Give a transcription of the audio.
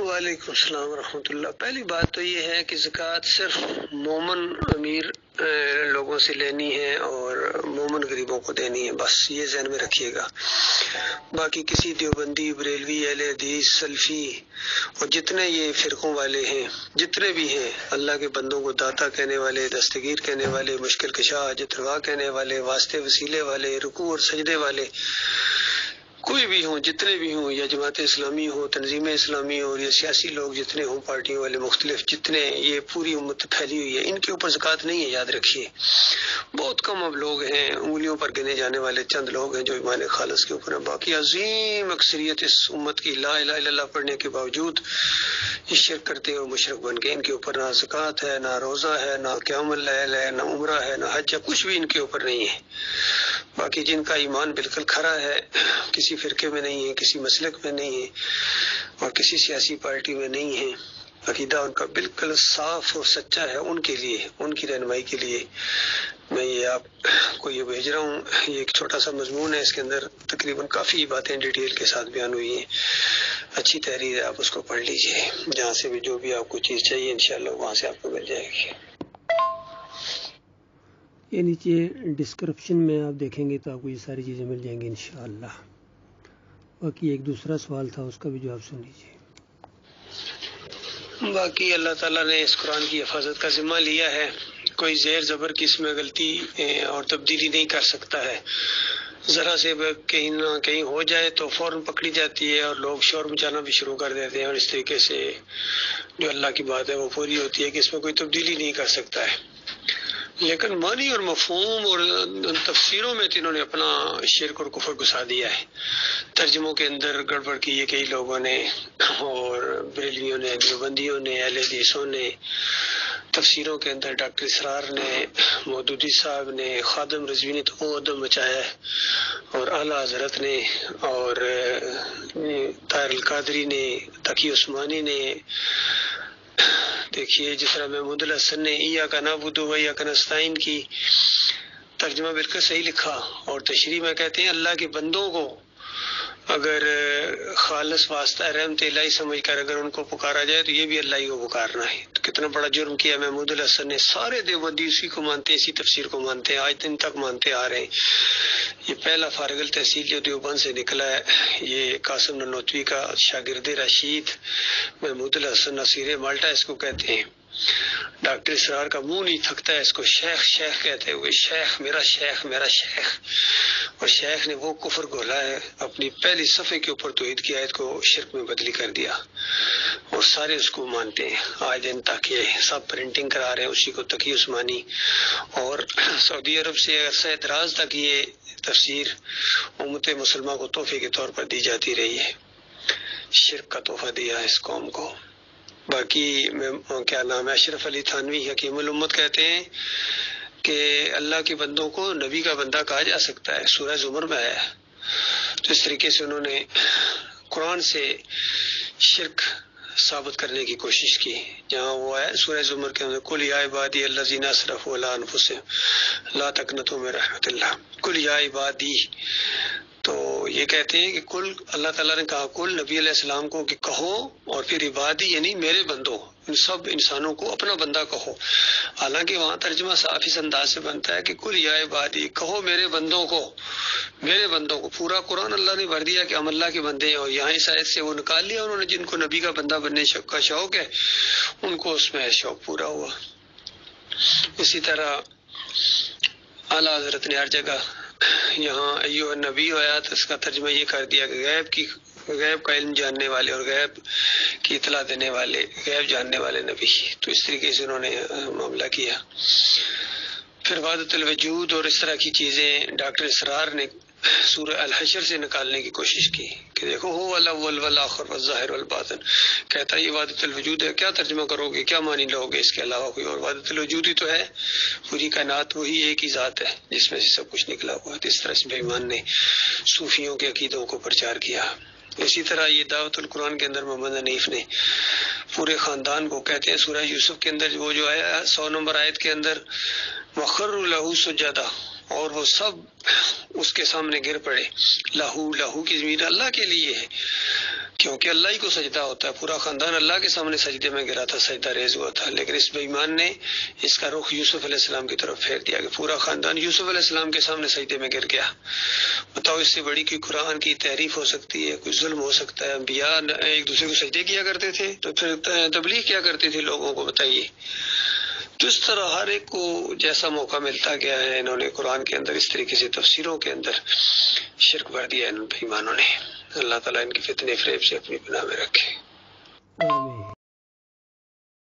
وعلیکم السلام ورحمۃ اللہ۔ پہلی بات تو یہ ہے کہ زکوٰۃ صرف مومن امیر لوگوں سے لینی ہے اور مومن غریبوں کو دینی ہے، بس یہ ذہن میں رکھیے گا۔ باقی کسی دیوبندی، بریلوی، اہل حدیث، سلفی اور جتنے یہ فرقوں والے ہیں، جتنے بھی ہیں، اللہ کے بندوں کو داتا کہنے والے، دستگیر کہنے والے، مشکل کشا، حاجت روا کہنے والے، واسطے وسیلے والے، رکوع اور سجدے والے، کوئی بھی ہوں، جتنے بھی ہوں، یا جماعت اسلامی ہو، تنظیم اسلامی ہو، یا سیاسی لوگ جتنے ہوں، پارٹیوں والے مختلف جتنے، یہ پوری امت پھیلی ہوئی ہے، ان کے اوپر زکوٰۃ نہیں ہے، یاد رکھیے۔ بہت کم اب لوگ ہیں، انگلیوں پر گنے جانے والے چند لوگ ہیں جو ایمان خالص کے اوپر ہیں، باقی عظیم اکثریت اس امت کی لا الہ الا اللہ پڑھنے کے باوجود یہ شرک کرتے اور مشرک بن گئے۔ ان کے اوپر نہ زکوٰۃ ہے، نہ روزہ ہے، نہ قیام اللیل ہے، نہ عمرہ ہے، نہ حج ہے، کچھ بھی ان کے اوپر نہیں ہے۔ باقی جن کا ایمان بالکل کھرا ہے، کسی فرقے میں نہیں ہے، کسی مسلک میں نہیں ہے اور کسی سیاسی پارٹی میں نہیں ہے، عقیدہ ان کا بالکل صاف اور سچا ہے، ان کے لیے، ان کی رہنمائی کے لیے میں یہ آپ کو یہ بھیج رہا ہوں۔ یہ ایک چھوٹا سا مضمون ہے، اس کے اندر تقریباً کافی باتیں ڈیٹیل کے ساتھ بیان ہوئی ہیں، اچھی تحریر ہے، آپ اس کو پڑھ لیجئے، جہاں سے بھی جو بھی آپ کو چیز چاہیے انشاءاللہ وہاں سے آپ کو مل جائے گی۔ یہ نیچے ڈسکرپشن میں آپ دیکھیں گے تو آپ کو یہ ساری چیزیں مل جائیں گی انشاءاللہ۔ باقی ایک دوسرا سوال تھا، اس کا بھی جواب سن لیجیے۔ باقی اللہ تعالیٰ نے اس قرآن کی حفاظت کا ذمہ لیا ہے، کوئی زیر زبر کی اس میں غلطی اور تبدیلی نہیں کر سکتا ہے، ذرا سے کہیں نہ کہیں ہو جائے تو فوراً پکڑی جاتی ہے اور لوگ شور مچانا بھی شروع کر دیتے ہیں، اور اس طریقے سے جو اللہ کی بات ہے وہ پوری ہوتی ہے کہ اس میں کوئی تبدیلی نہیں کر سکتا ہے۔ لیکن معنی اور مفہوم اور تفسیروں میں تو انہوں نے اپنا شرک اور کفر گھسا دیا ہے۔ ترجموں کے اندر گڑبڑ کی ہے کئی لوگوں نے، اور بریلویوں نے، دیوبندیوں نے، اہل حدیثوں نے، تفسیروں کے اندر ڈاکٹر اسرار نے، مودودی صاحب نے، خادم رضوی نے تو وہ ادب مچایا ہے، اور اعلیٰ حضرت نے، اور طاہر القادری نے، تقی عثمانی نے، دیکھیے جس طرح محمود الحسن نے ایاک نعبد و ایاک نستعین کی ترجمہ بالکل صحیح لکھا، اور تشریح میں کہتے ہیں اللہ کے بندوں کو اگر خالص واسطہ رحمت الہی سمجھ کر اگر ان کو پکارا جائے تو یہ بھی اللہ ہی کو پکارنا ہے۔ تو کتنا بڑا جرم کیا محمود الحسن نے، سارے دیوبندی اسی کو مانتے ہیں، اسی تفسیر کو مانتے ہیں، آج دن تک مانتے آ رہے ہیں۔ یہ پہلا فارغ التحصیل جو دیوبند سے نکلا ہے، یہ قاسم نانوتوی کا شاگرد رشید محمود الحسن نصیر مالٹا اس کو کہتے ہیں۔ ڈاکٹر اسرار کا منہ نہیں تھکتا ہے اس کو شیخ شیخ کہتے ہوئے، شیخ میرا شیخ میرا شیخ، اور شیخ نے وہ کفر گھولا ہے، اپنی پہلی صفحے کے اوپر توحید کی آیت کو شرک میں بدلی کر دیا، اور سارے اس کو مانتے ہیں آج دن تک، یہ سب پرنٹنگ کرا رہے ہیں اسی کو، تقی عثمانی، اور سعودی عرب سے عرصہ دراز تک یہ تفسیر امت مسلمہ کو تحفے کے طور پر دی جاتی رہی ہے، شرک کا تحفہ دیا ہے اس قوم کو۔ باقی کیا نام ہے، اشرف علی تھانوی حکیم الامت کہتے ہیں کہ اللہ کے بندوں کو نبی کا بندہ کہا جا سکتا ہے، سورہ زمر میں آیا ہے۔ تو اس طریقے سے انہوں نے قرآن سے شرک ثابت کرنے کی کوشش کی، جہاں وہ ہے سورہ زمر کے اندر قل یا عبادی الذین اسرفوا علی انفسہم لا تقنطوا من رحمت اللہ، قل یا عبادی، تو یہ کہتے ہیں کہ کل اللہ تعالیٰ نے کہا کل نبی علیہ السلام کو کہ کہو، اور پھر عبادی یعنی میرے بندوں، ان سب انسانوں کو اپنا بندہ کہو، حالانکہ وہاں ترجمہ صاف اس انداز سے بنتا ہے کہ کل یا عبادی، کہو میرے بندوں کو، میرے بندوں کو۔ پورا قرآن اللہ نے بھر دیا کہ ہم اللہ کے بندے ہیں، اور یہاں اس آیت سے وہ نکال لیا انہوں نے، جن کو نبی کا بندہ بننے کا شوق ہے ان کو اس میں شوق پورا ہوا۔ اسی طرح اعلیٰ حضرت نے ہر جگہ یہاں ایوہ النبی آیات اس کا ترجمہ یہ کر دیا کہ غیب کا علم جاننے والے اور غیب کی اطلاع دینے والے، غیب جاننے والے نبی، تو اس طریقے سے انہوں نے معاملہ کیا۔ پھر وحدت الوجود اور اس طرح کی چیزیں ڈاکٹر اسرار نے سورہ الحشر سے نکالنے کی کوشش کی کہ دیکھو هو الاول والآخر والظاہر والباطن، کہتا ہے یہ وحدت الوجود ہے، کیا ترجمہ کرو گے، کیا معنی لو گے اس کے علاوہ کوئی اور؟ وحدت الوجود ہی تو ہے، پوری کائنات وہی ایک ہی ذات ہے جس میں سے سب کچھ نکلا ہوا ہے۔ اس طرح سے بے ایمان نے صوفیوں کے عقیدوں کو پرچار کیا۔ اسی طرح یہ دعوت القرآن کے اندر محمد حنیف نے پورے خاندان کو، کہتے ہیں سورہ یوسف کے اندر وہ جو آیا 100 نمبر آیت کے اندر وَخَرُّوا لَهُ سُجَّدًا، اور وہ سب اس کے سامنے گر پڑے، لہو، لہو کی ضمیر اللہ کے لیے ہے، کیونکہ اللہ ہی کو سجدہ ہوتا ہے، پورا خاندان اللہ کے سامنے سجدے میں گرا تھا، سجدہ ریز ہوا تھا، لیکن اس بے ایمان نے اس کا رخ یوسف علیہ السلام کی طرف پھیر دیا کہ پورا خاندان یوسف علیہ السلام کے سامنے سجدے میں گر گیا۔ بتاؤ اس سے بڑی کوئی قرآن کی تحریف ہو سکتی ہے؟ کوئی ظلم ہو سکتا ہے؟ انبیاء ایک دوسرے کو سجدے کیا کرتے تھے، تو پھر تبلیغ کیا کرتے تھے لوگوں کو؟ بتائیے۔ تو اس طرح ہر ایک کو جیسا موقع ملتا گیا ہے، انہوں نے قرآن کے اندر اس طریقے سے تفسیروں کے اندر شرک بھر دیا ان بے ایمانوں نے۔ اللہ تعالیٰ ان کی فتنے فریب سے اپنی پناہ میں رکھے۔ آمین۔